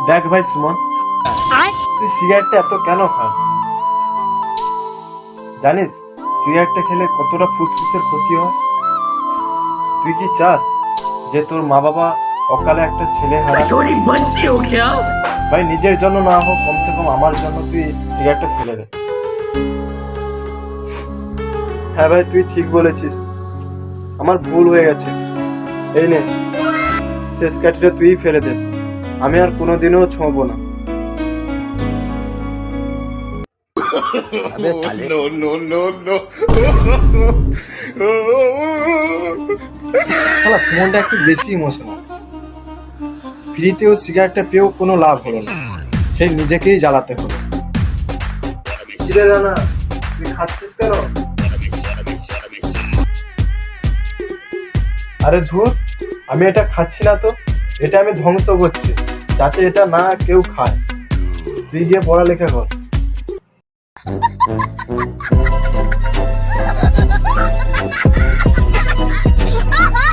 দেখ ভাই সুমন, তুই সিগারেটটা এত কেন খাস? জানিস সিগারেটটা খেলে কতটা ফুসফুসের ক্ষতি হয়? তুই কি চাস যে তোর মা বাবা অকালে একটা ছেলে হারা? ভাই নিজের জন্য না হোক, কমসে কম আমার জন্য তুই সিগারেটটা ফেলে দে। হ্যাঁ ভাই, তুই ঠিক বলেছিস, আমার ভুল হয়ে গেছে। এই নে, শেষ কাঠিটা তুই ফেলে দে, আমি আর কোনোদিনও ছোঁবো না। No, no, no, no. শালা সুমনটা একটু বেশি ইমোশনাল। ফ্রিতেও সিগারেটটা পেয়েও কোনো লাভ হলো না, সেই নিজেকেই জ্বালাতে হলো। কিরে রানা, তুই খাচ্ছিস কেন? আরে ধুর, আমি এটা খাচ্ছি না তো, এটা আমি ধ্বংস করছি, যাতে এটা না কেউ খায়। তুই গিয়ে পড়ালেখা কর।